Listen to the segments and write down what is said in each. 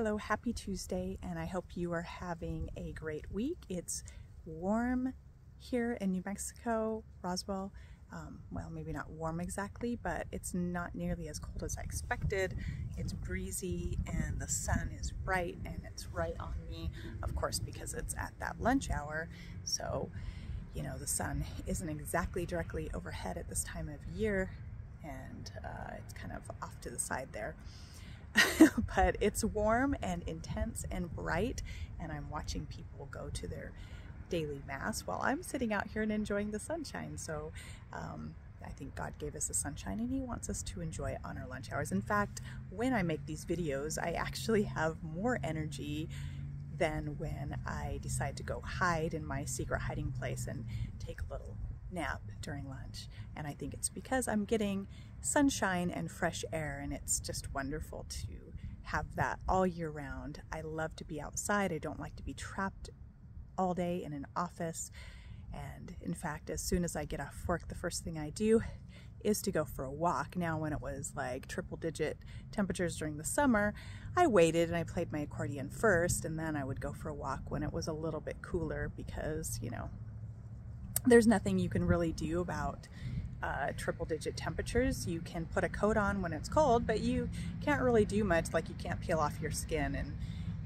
Hello, happy Tuesday, and I hope you are having a great week. It's warm here in New Mexico, Roswell. Well, maybe not warm exactly, but it's not nearly as cold as I expected. It's breezy and the sun is bright and it's right on me, of course, because it's at that lunch hour. So, you know, the sun isn't exactly directly overhead at this time of year, and it's kind of off to the side there. But it's warm and intense and bright, and I'm watching people go to their daily mass while I'm sitting out here and enjoying the sunshine. So I think God gave us the sunshine and He wants us to enjoy it on our lunch hours. In fact, when I make these videos, I actually have more energy than when I decide to go hide in my secret hiding place and take a little nap during lunch. And I think it's because I'm getting sunshine and fresh air, and it's just wonderful to have that all year round. I love to be outside. I don't like to be trapped all day in an office. And in fact, as soon as I get off work, the first thing I do is to go for a walk. Now, when it was like triple-digit temperatures during the summer, I waited and I played my accordion first, and then I would go for a walk when it was a little bit cooler, because, you know, there's nothing you can really do about triple-digit temperatures. You can put a coat on when it's cold, but you can't really do much. Like, you can't peel off your skin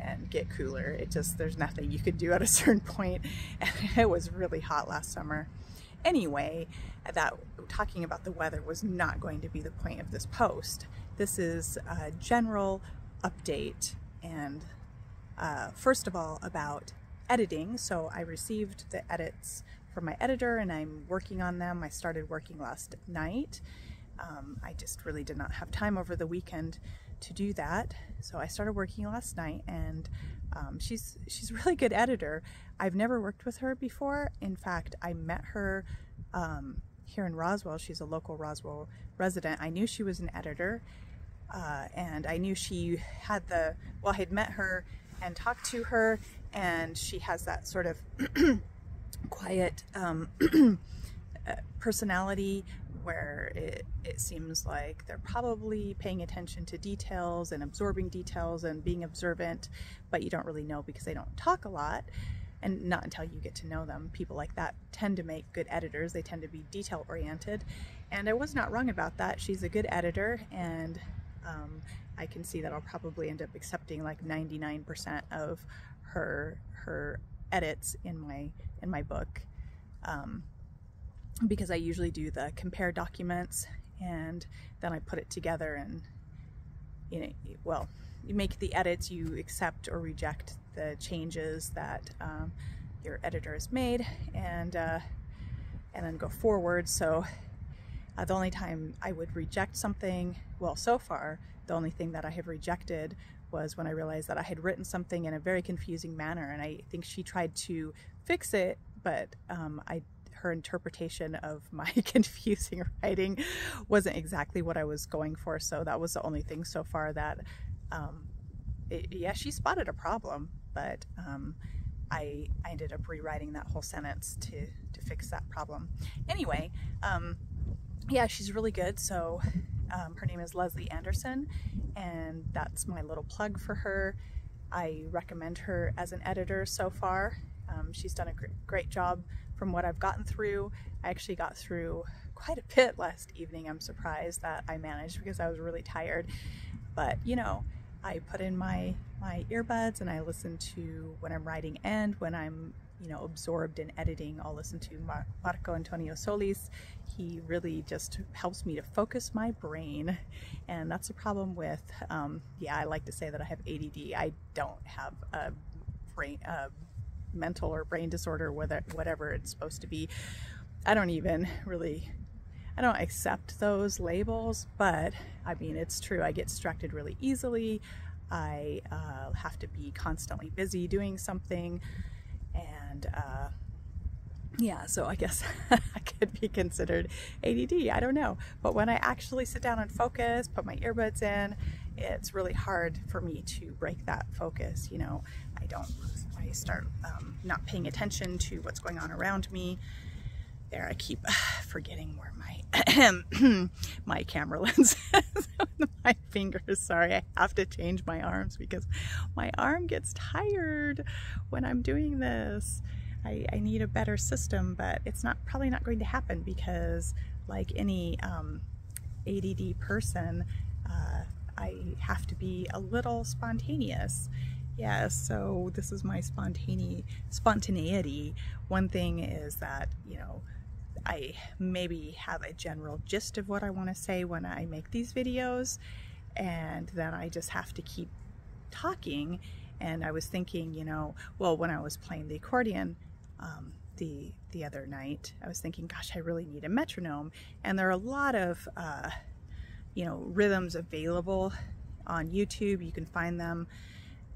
and get cooler. It just, there's nothing you could do at a certain point. And it was really hot last summer. Anyway, that talking about the weather was not going to be the point of this post. This is a general update, and first of all, about editing. So I received the edits from my editor and I'm working on them. I started working last night. I just really did not have time over the weekend to do that. So I started working last night, and she's a really good editor. I've never worked with her before. In fact, I met her here in Roswell. She's a local Roswell resident. I knew she was an editor, and I knew she had I had met her and talked to her, and she has that sort of quiet personality where it seems like they're probably paying attention to details and absorbing details and being observant, but you don't really know because they don't talk a lot, and not until you get to know them. People like that tend to make good editors. They tend to be detail oriented, and I was not wrong about that. She's a good editor, and I can see that I'll probably end up accepting like 99% of her edits in my book, because I usually do the compare documents and then I put it together, and well, you make the edits, you accept or reject the changes that your editor has made, and then go forward. So the only time I would reject something, well, so far the only thing that I have rejected was when I realized that I had written something in a very confusing manner, and I think she tried to fix it, but her interpretation of my confusing writing wasn't exactly what I was going for. So that was the only thing so far that, yeah, she spotted a problem, but I ended up rewriting that whole sentence to fix that problem. Anyway, yeah, she's really good. So her name is Leslie Anderson, and that's my little plug for her. I recommend her as an editor so far. She's done a great job from what I've gotten through. I actually got through quite a bit last evening. I'm surprised that I managed, because I was really tired. But, you know, I put in my earbuds and I listen to when I'm writing, and when I'm, you know, absorbed in editing, I'll listen to Marco Antonio Solis. He really just helps me to focus my brain, and that's a problem with, yeah, I like to say that I have ADD. I don't have a brain, mental or brain disorder, whatever it's supposed to be. I don't accept those labels, but I mean, it's true. I get distracted really easily. I have to be constantly busy doing something, and yeah, so I guess I could be considered ADD. I don't know. But when I actually sit down and focus, put my earbuds in, it's really hard for me to break that focus. You know, I start not paying attention to what's going on around me. There, I keep forgetting where my my camera lens is. My fingers, sorry, I have to change my arms because my arm gets tired when I'm doing this. I need a better system, but it's probably not going to happen because, like any ADD person, I have to be a little spontaneous. Yeah, so this is my spontaneity. One thing is that, you know, I maybe have a general gist of what I want to say when I make these videos, and then I just have to keep talking. And I was thinking, you know, well, when I was playing the accordion the other night, I was thinking, gosh, I really need a metronome. And there are a lot of you know, rhythms available on YouTube. You can find them,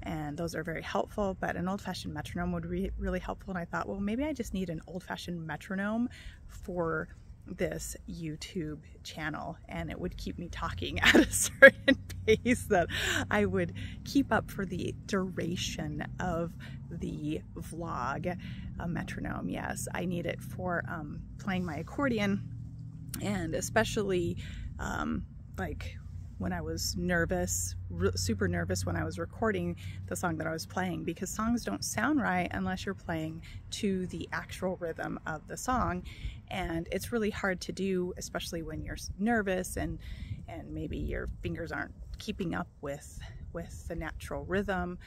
and those are very helpful, but an old-fashioned metronome would be really helpful. And I thought, well, maybe I just need an old-fashioned metronome for this YouTube channel, and it would keep me talking at a certain pace that I would keep up for the duration of the vlog. A metronome, yes, I need it for playing my accordion, and especially like when I was nervous, super nervous when I was recording the song that I was playing, because songs don't sound right unless you're playing to the actual rhythm of the song. And it's really hard to do, especially when you're nervous and maybe your fingers aren't keeping up with the natural rhythm.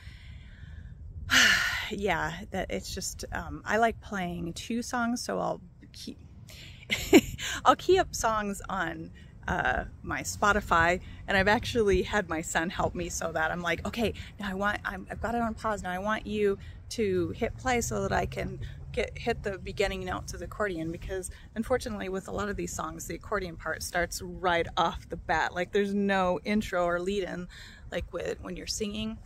Yeah, that it's just, I like playing two songs, so I'll key up songs on my Spotify, and I've actually had my son help me so that I'm like, okay, now I've got it on pause, now I want you to hit play so that I can hit the beginning notes of the accordion, because unfortunately with a lot of these songs the accordion part starts right off the bat. Like there's no intro or lead-in, like when you're singing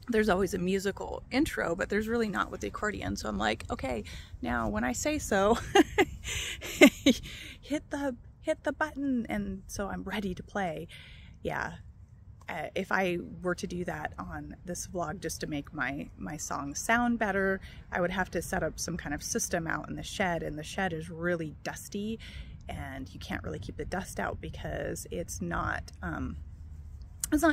there's always a musical intro, but there's really not with the accordion. So I'm like, okay, now when I say so, hit the button, and so I'm ready to play. Yeah, if I were to do that on this vlog just to make my song sound better, I would have to set up some kind of system out in the shed, and the shed is really dusty, and you can't really keep the dust out because it's not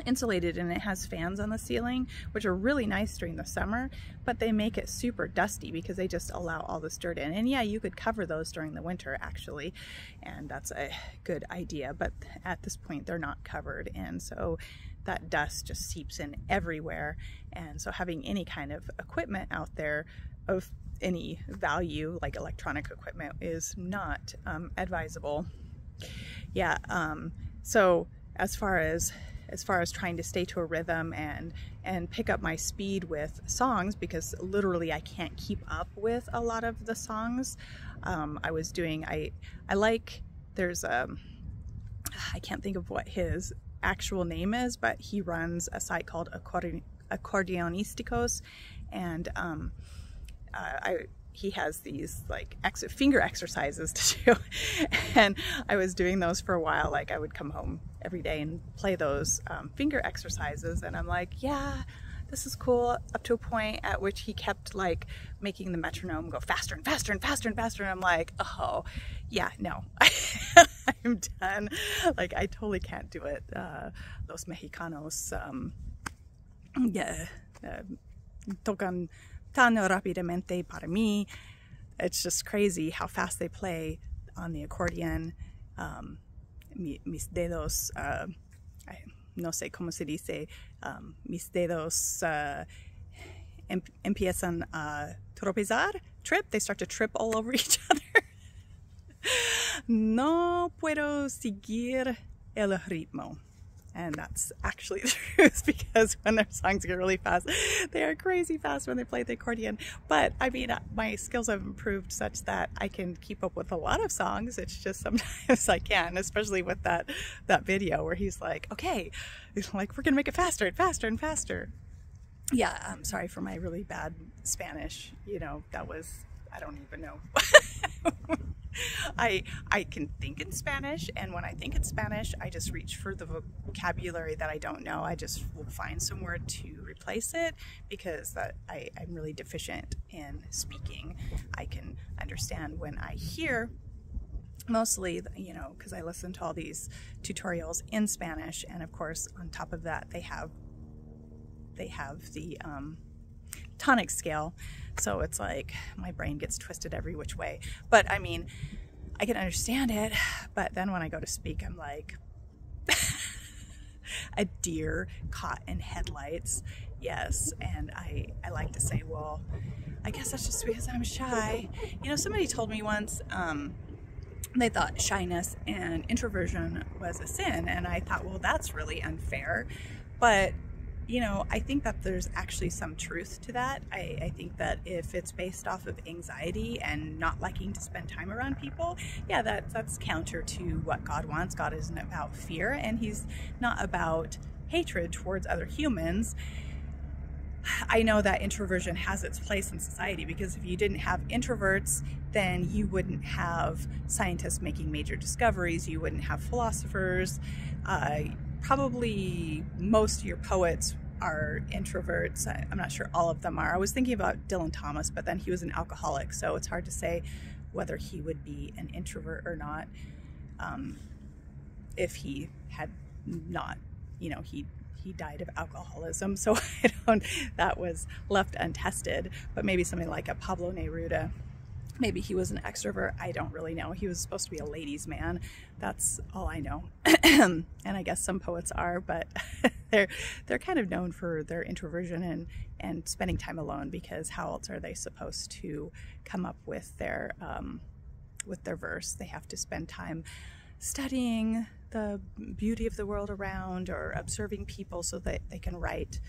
insulated, and it has fans on the ceiling, which are really nice during the summer, but they make it super dusty because they just allow all this dirt in. And yeah, you could cover those during the winter actually, and that's a good idea, but at this point they're not covered, and so that dust just seeps in everywhere. And so having any kind of equipment out there of any value, like electronic equipment, is not advisable. Yeah, so as far as trying to stay to a rhythm and pick up my speed with songs, because literally I can't keep up with a lot of the songs. I like, there's I can't think of what his actual name is, but he runs a site called Accordionisticos, and he has these like finger exercises to do, and I was doing those for a while. Like I would come home every day and play those finger exercises, and I'm like, yeah, this is cool, up to a point at which he kept like making the metronome go faster and faster and faster and faster, and I'm like, oh yeah, no. I'm done. Like I totally can't do it. Los Mexicanos tocan tan rápidamente para mí. It's just crazy how fast they play on the accordion. Mis dedos, no sé cómo se dice, mis dedos empiezan a tropezar, they start to trip all over each other. No puedo seguir el ritmo. And that's actually the truth, because when their songs get really fast, they are crazy fast when they play the accordion. But I mean, my skills have improved such that I can keep up with a lot of songs. It's just sometimes I can't, especially with that video where he's like, okay, like we're gonna make it faster and faster and faster. Yeah, I'm sorry for my really bad Spanish. You know, that was, I don't even know. I can think in Spanish, and when I think in Spanish, I just reach for the vocabulary that I don't know. I just will find some word to replace it, because I'm really deficient in speaking. I can understand when I hear, mostly, you know, because I listen to all these tutorials in Spanish, and of course on top of that they have the tonic scale, so it's like my brain gets twisted every which way. But I mean, I can understand it, but then when I go to speak, I'm like a deer caught in headlights. Yes. And I like to say, well, I guess that's just because I'm shy. You know, somebody told me once they thought shyness and introversion was a sin, and I thought, well, that's really unfair. But you know, I think that there's actually some truth to that. I think that if it's based off of anxiety and not liking to spend time around people, yeah, that's counter to what God wants. God isn't about fear, and he's not about hatred towards other humans. I know that introversion has its place in society, because if you didn't have introverts, then you wouldn't have scientists making major discoveries, you wouldn't have philosophers. Probably most of your poets are introverts. I'm not sure all of them are. I was thinking about Dylan Thomas, but then he was an alcoholic, so it's hard to say whether he would be an introvert or not, if he had not, you know, he died of alcoholism, so that was left untested. But maybe something like a Pablo Neruda, maybe he was an extrovert. I don't really know. He was supposed to be a ladies' man. That's all I know. And I guess some poets are, but they're kind of known for their introversion and spending time alone, because how else are they supposed to come up with their verse? They have to spend time studying the beauty of the world around, or observing people, so that they can write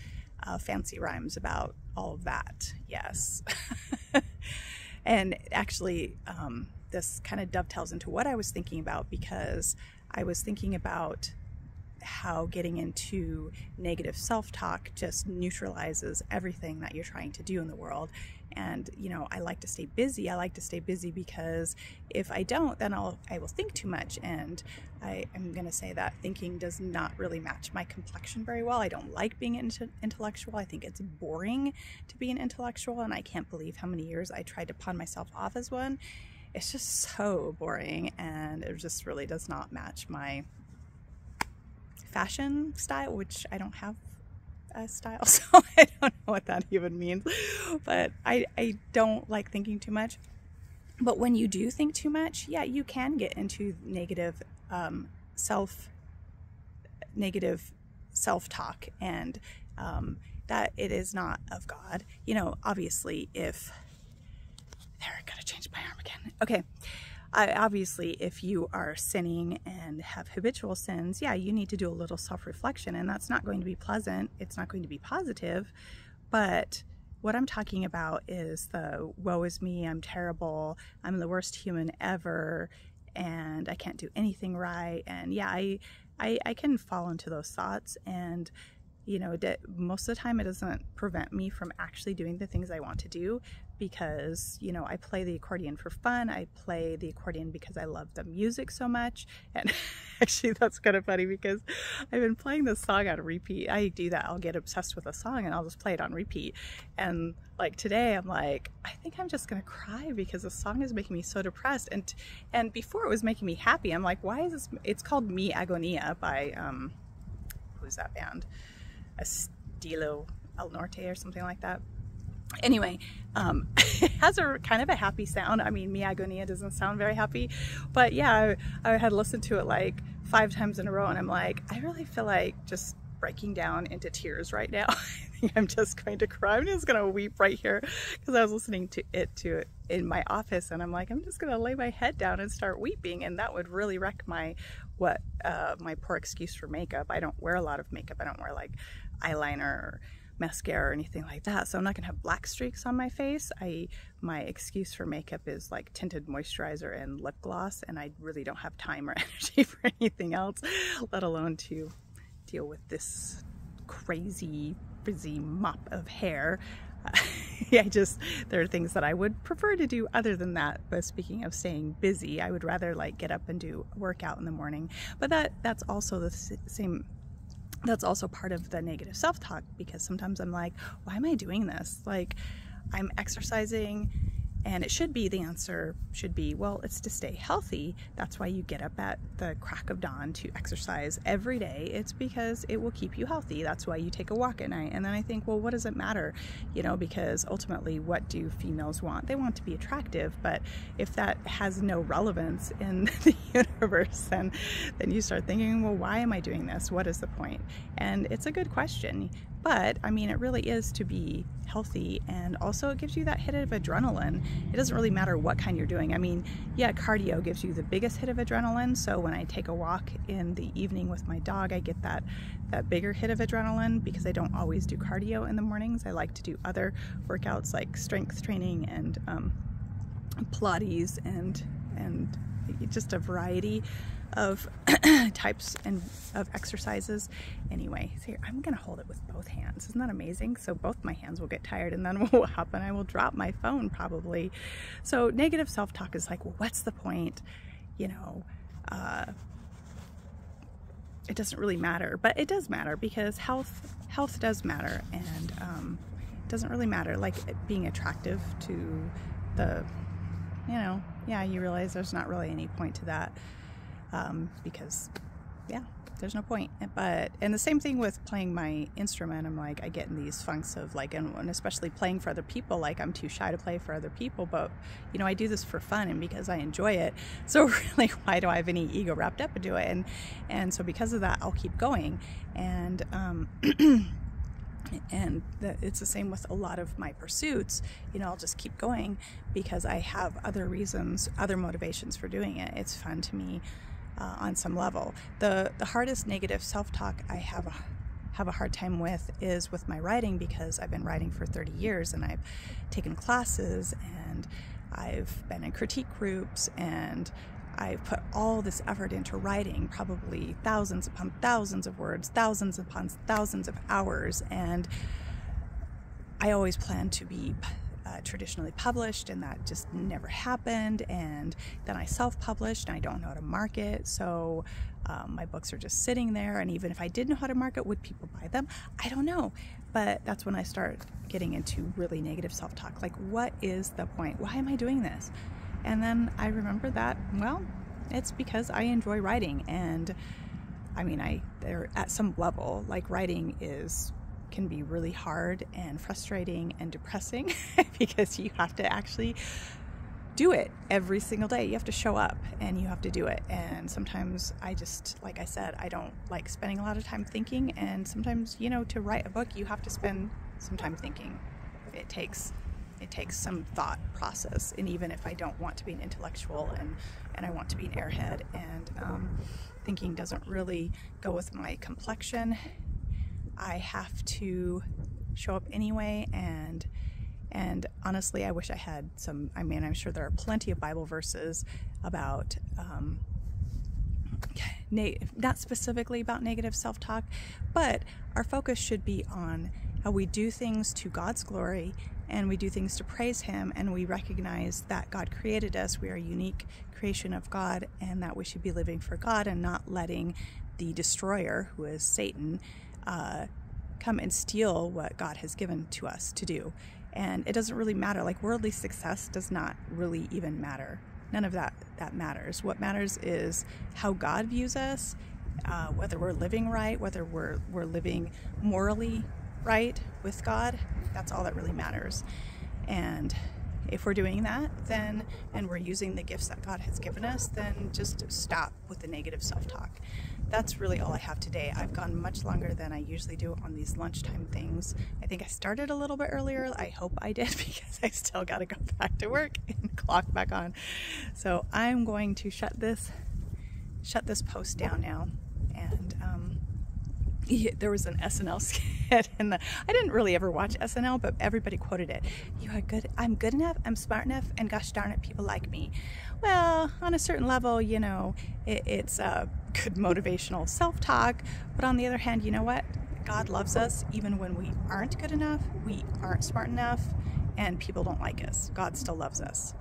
fancy rhymes about all of that. Yes. And actually, this kind of dovetails into what I was thinking about, because I was thinking about how getting into negative self-talk just neutralizes everything that you're trying to do in the world. And, you know, I like to stay busy. I like to stay busy because if I don't, then I will think too much. And I am going to say that thinking does not really match my complexion very well. I don't like being intellectual. I think it's boring to be an intellectual, and I can't believe how many years I tried to pawn myself off as one. It's just so boring, and it just really does not match my fashion style, which I don't have a style, so I don't know what that even means. But I don't like thinking too much. But when you do think too much, yeah, you can get into negative self-talk, and that it is not of God. You know, obviously, if I gotta change my arm again. Okay. Obviously, if you are sinning and have habitual sins, yeah, you need to do a little self-reflection, and that's not going to be pleasant. It's not going to be positive. But what I'm talking about is the woe is me, I'm terrible, I'm the worst human ever, and I can't do anything right. And yeah, I can fall into those thoughts, and you know, most of the time it doesn't prevent me from actually doing the things I want to do, because, you know, I play the accordion for fun. I play the accordion because I love the music so much. And actually that's kind of funny, because I've been playing this song on repeat. I do that. I'll get obsessed with a song and I'll just play it on repeat. And like today I'm like, I think I'm just gonna cry because the song is making me so depressed. And before it was making me happy. I'm like, why is this? It's called Mi Agonia by who's that band? Estilo El Norte or something like that. Anyway, it has a kind of a happy sound. I mean, Mi Agonia doesn't sound very happy, but yeah, I had listened to it like 5 times in a row, and I'm like, I really feel like just breaking down into tears right now. I think I'm just going to cry. I'm just going to weep right here, because I was listening to it in my office, and I'm like, I'm just going to lay my head down and start weeping, and that would really wreck my poor excuse for makeup. I don't wear a lot of makeup. I don't wear like eyeliner or mascara or anything like that, so I'm not gonna have black streaks on my face. My excuse for makeup is like tinted moisturizer and lip gloss, and I really don't have time or energy for anything else, let alone to deal with this crazy frizzy mop of hair. there are things that I would prefer to do other than that. But speaking of staying busy, I would rather like get up and do a workout in the morning. But that's also the same. That's also part of the negative self-talk, because sometimes I'm like, why am I doing this? Like, I'm exercising, and the answer should be, well, it's to stay healthy. That's why you get up at the crack of dawn to exercise every day. It's because it will keep you healthy. That's why you take a walk at night. And then I think, well, what does it matter? Because ultimately, what do females want? They want to be attractive. But if that has no relevance in the universe, then you start thinking, well, why am I doing this? What is the point? And it's a good question. But I mean, it really is to be healthy, and also it gives you that hit of adrenaline. It doesn't really matter what kind you're doing. I mean, yeah, cardio gives you the biggest hit of adrenaline. So when I take a walk in the evening with my dog, I get that bigger hit of adrenaline, because I don't always do cardio in the mornings. I like to do other workouts like strength training and Pilates and just a variety of types of exercises. Anyway, so here, I'm gonna hold it with both hands. Isn't that amazing? So both my hands will get tired, and then what will happen? I will drop my phone probably. So negative self-talk is like, well, what's the point? It doesn't really matter, but it does matter, because health does matter, and it doesn't really matter like being attractive to the, yeah, you realize there's not really any point to that. Because yeah, there's no point. And the same thing with playing my instrument. I'm like, I get in these funks of like, and especially playing for other people, like I'm too shy to play for other people, but I do this for fun and because I enjoy it. So really, why do I have any ego wrapped up into it? And so because of that, I'll keep going. And it's the same with a lot of my pursuits. I'll just keep going because I have other reasons, other motivations for doing it. It's fun to me on some level. The hardest negative self-talk I have a hard time with is with my writing, because I've been writing for 30 years and I've taken classes and I've been in critique groups, and I've put all this effort into writing, probably thousands upon thousands of words, thousands upon thousands of hours, and I always planned to be traditionally published, and that just never happened. And then I self-published, and I don't know how to market, so my books are just sitting there. And even if I did know how to market, would people buy them? I don't know. But that's when I start getting into really negative self-talk, like, what is the point? Why am I doing this? And then I remember that, well, it's because I enjoy writing. And I mean, there at some level, like, writing can be really hard and frustrating and depressing because you have to actually do it every single day. You have to show up and you have to do it. And sometimes like I said, I don't like spending a lot of time thinking. And sometimes, to write a book, you have to spend some time thinking. It takes some thought process. And even if I don't want to be an intellectual and I want to be an airhead, and thinking doesn't really go with my complexion, I have to show up anyway. And honestly, I wish I had some. I mean, I'm sure there are plenty of Bible verses about not specifically about negative self-talk, but our focus should be on how we do things to God's glory, and we do things to praise Him, and we recognize that God created us. We are a unique creation of God, and that we should be living for God and not letting the destroyer, who is Satan, come and steal what God has given to us to do. And it doesn't really matter. Like, worldly success does not really even matter. None of that matters. What matters is how God views us, whether we're living right, whether we're living morally right with God. That's all that really matters. And if we're doing that, then, and we're using the gifts that God has given us, then just stop with the negative self-talk. That's really all I have today. I've gone much longer than I usually do on these lunchtime things. I think I started a little bit earlier. I hope I did, because I still got to go back to work and clock back on. So I'm going to shut this post down now. And there was an SNL skit in I didn't really ever watch SNL, but everybody quoted it. You are good. I'm good enough. I'm smart enough. And gosh darn it, people like me. Well, on a certain level, it's a good motivational self-talk. But on the other hand, you know what? God loves us even when we aren't good enough, we aren't smart enough, and people don't like us. God still loves us.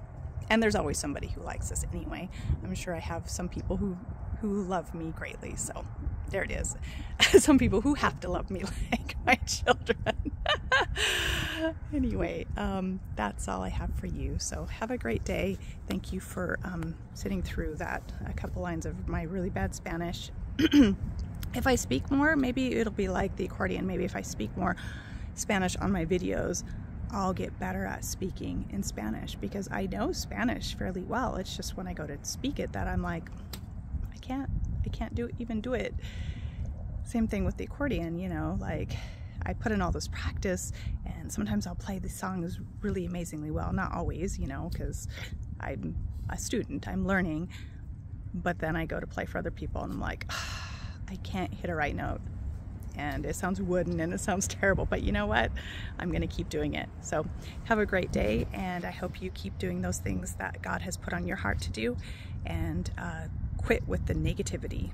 And there's always somebody who likes us anyway. I'm sure I have some people who love me greatly. So there it is. Some people who have to love me like my children. Anyway, that's all I have for you. So have a great day. Thank you for sitting through that, a couple lines of my really bad Spanish. If I speak more, maybe it'll be like the accordion. Maybe if I speak more Spanish on my videos, I'll get better at speaking in Spanish, because I know Spanish fairly well. It's just when I go to speak it that I'm like, I can't even do it. Same thing with the accordion, you know, like I put in all this practice, and sometimes I'll play the songs really amazingly well. Not always, you know, because I'm a student, I'm learning, but then I go to play for other people and I'm like, I can't hit a right note. And it sounds wooden and it sounds terrible, but you know what? I'm going to keep doing it. So have a great day, and I hope you keep doing those things that God has put on your heart to do, and quit with the negativity.